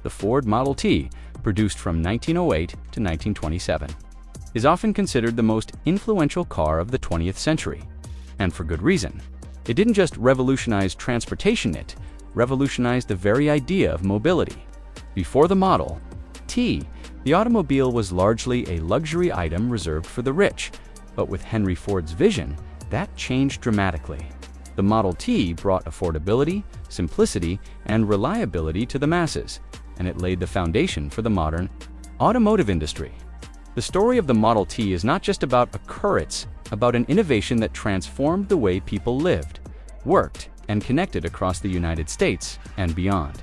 The Ford Model T, produced from 1908 to 1927, is often considered the most influential car of the 20th century. And for good reason. It didn't just revolutionize transportation, it revolutionized the very idea of mobility. Before the Model T, the automobile was largely a luxury item reserved for the rich, but with Henry Ford's vision, that changed dramatically. The Model T brought affordability, simplicity, and reliability to the masses, and it laid the foundation for the modern automotive industry. The story of the Model T is not just about a car, it's about an innovation that transformed the way people lived, worked, and connected across the United States and beyond.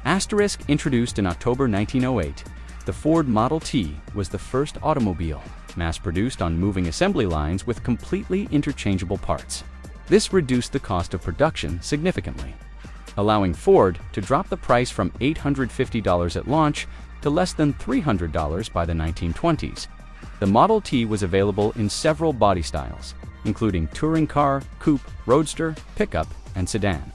Asterisk introduced in October 1908, the Ford Model T was the first automobile mass-produced on moving assembly lines with completely interchangeable parts. This reduced the cost of production significantly, allowing Ford to drop the price from $850 at launch to less than $300 by the 1920s. The Model T was available in several body styles, including touring car, coupe, roadster, pickup, and sedan.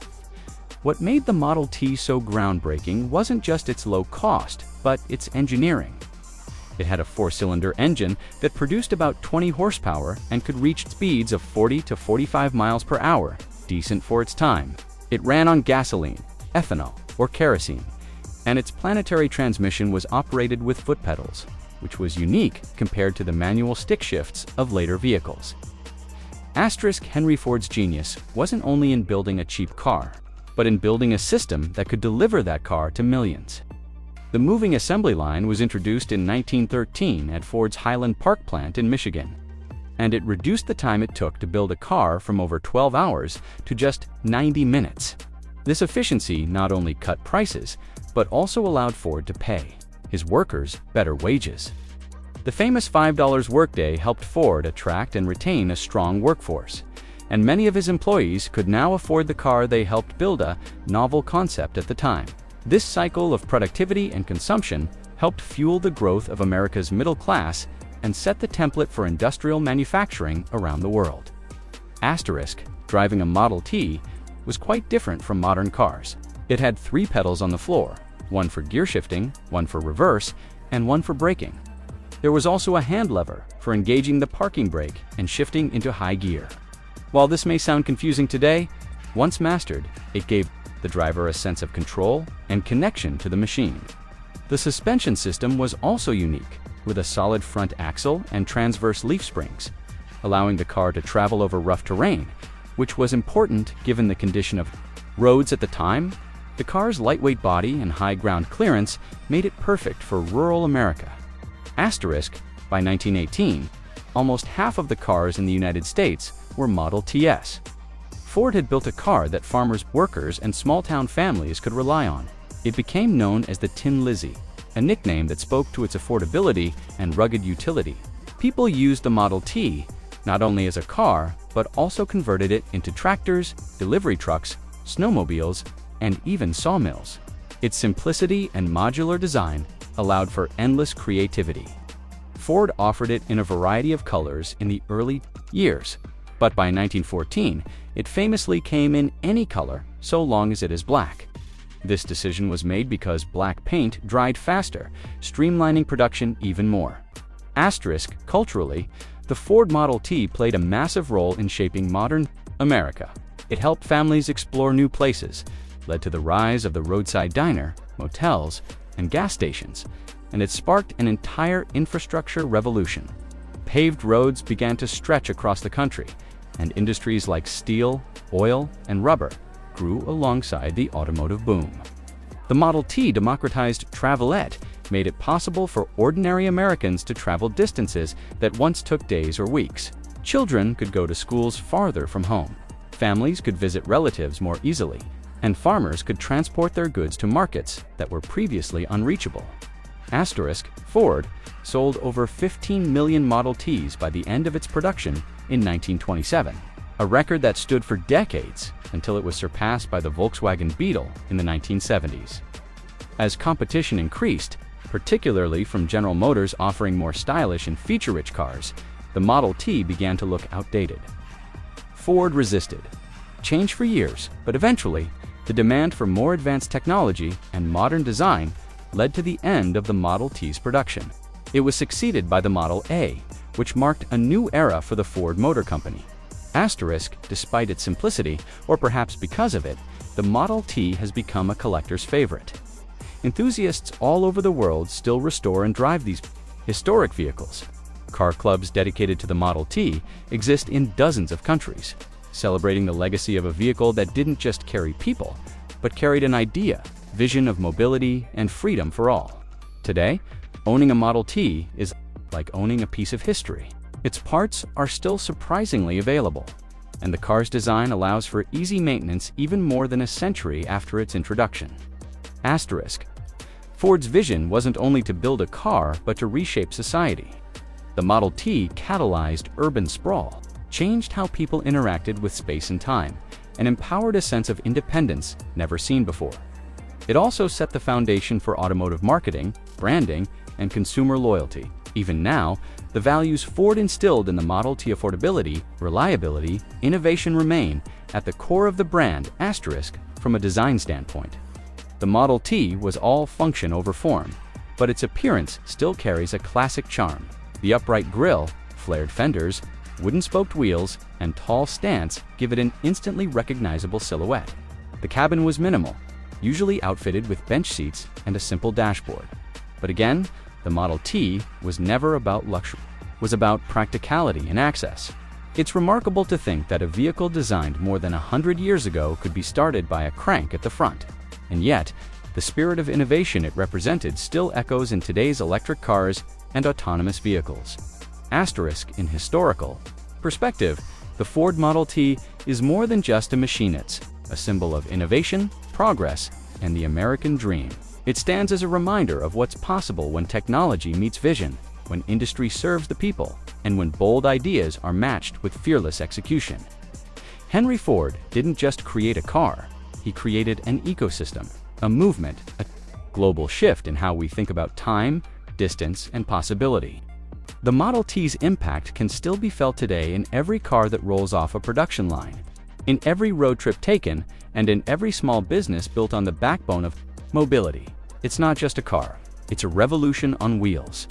What made the Model T so groundbreaking wasn't just its low cost, but its engineering. It had a 4-cylinder engine that produced about 20 horsepower and could reach speeds of 40 to 45 miles per hour, decent for its time. It ran on gasoline, ethanol, or kerosene, and its planetary transmission was operated with foot pedals, which was unique compared to the manual stick shifts of later vehicles. Asterisk Henry Ford's genius wasn't only in building a cheap car, but in building a system that could deliver that car to millions. The moving assembly line was introduced in 1913 at Ford's Highland Park plant in Michigan, and it reduced the time it took to build a car from over 12 hours to just 90 minutes. This efficiency not only cut prices, but also allowed Ford to pay his workers better wages. The famous $5 workday helped Ford attract and retain a strong workforce, and many of his employees could now afford the car they helped build, a novel concept at the time. This cycle of productivity and consumption helped fuel the growth of America's middle class and set the template for industrial manufacturing around the world. Asterisk, driving a Model T was quite different from modern cars. It had 3 pedals on the floor, one for gear shifting, one for reverse, and one for braking. There was also a hand lever for engaging the parking brake and shifting into high gear. While this may sound confusing today, once mastered, it gave the driver a sense of control and connection to the machine. The suspension system was also unique, with a solid front axle and transverse leaf springs, allowing the car to travel over rough terrain, which was important given the condition of roads at the time. The car's lightweight body and high ground clearance made it perfect for rural America. Asterisk, by 1918, almost half of the cars in the United States were Model Ts. Ford had built a car that farmers, workers, and small-town families could rely on. It became known as the Tin Lizzie, a nickname that spoke to its affordability and rugged utility. People used the Model T not only as a car, but also converted it into tractors, delivery trucks, snowmobiles, and even sawmills. Its simplicity and modular design allowed for endless creativity. Ford offered it in a variety of colors in the early years, but by 1914, it famously came in any color so long as it is black. This decision was made because black paint dried faster, streamlining production even more. Asterisk, culturally, the Ford Model T played a massive role in shaping modern America. It helped families explore new places, led to the rise of the roadside diner, motels, and gas stations, and it sparked an entire infrastructure revolution. Paved roads began to stretch across the country, and industries like steel, oil, and rubber grew alongside the automotive boom. The Model T democratized travelette, made it possible for ordinary Americans to travel distances that once took days or weeks. Children could go to schools farther from home, families could visit relatives more easily, and farmers could transport their goods to markets that were previously unreachable. Asterisk, Ford sold over 15 million Model Ts by the end of its production in 1927, a record that stood for decades until it was surpassed by the Volkswagen Beetle in the 1970s. As competition increased, particularly from General Motors offering more stylish and feature-rich cars, the Model T began to look outdated. Ford resisted change for years, but eventually, The demand for more advanced technology and modern design led to the end of the Model T's production. It was succeeded by the Model A, which marked a new era for the Ford Motor Company. Asterisk, despite its simplicity, or perhaps because of it, the Model T has become a collector's favorite. Enthusiasts all over the world still restore and drive these historic vehicles. Car clubs dedicated to the Model T exist in dozens of countries, celebrating the legacy of a vehicle that didn't just carry people, but carried an idea, vision of mobility and freedom for all. Today, owning a Model T is like owning a piece of history. Its parts are still surprisingly available, and the car's design allows for easy maintenance even more than a century after its introduction. Asterisk. Ford's vision wasn't only to build a car, but to reshape society. The Model T catalyzed urban sprawl, changed how people interacted with space and time, and empowered a sense of independence never seen before. It also set the foundation for automotive marketing, branding, and consumer loyalty. Even now, the values Ford instilled in the Model T, affordability, reliability, innovation, remain at the core of the brand. Asterisk. From a design standpoint, the Model T was all function over form, but its appearance still carries a classic charm. The upright grille, flared fenders, wooden spoked wheels, and tall stance give it an instantly recognizable silhouette. The cabin was minimal, usually outfitted with bench seats and a simple dashboard. But again, the Model T was never about luxury. It was about practicality and access. It's remarkable to think that a vehicle designed more than 100 years ago could be started by a crank at the front. And yet, the spirit of innovation it represented still echoes in today's electric cars and autonomous vehicles. Asterisk. In historical perspective, the Ford Model T is more than just a machine. It's a symbol of innovation, progress, and the American dream. It stands as a reminder of what's possible when technology meets vision, when industry serves the people, and when bold ideas are matched with fearless execution. Henry Ford didn't just create a car, he created an ecosystem, a movement, a global shift in how we think about time, distance, and possibility. The Model T's impact can still be felt today in every car that rolls off a production line, in every road trip taken, and in every small business built on the backbone of mobility. It's not just a car, it's a revolution on wheels.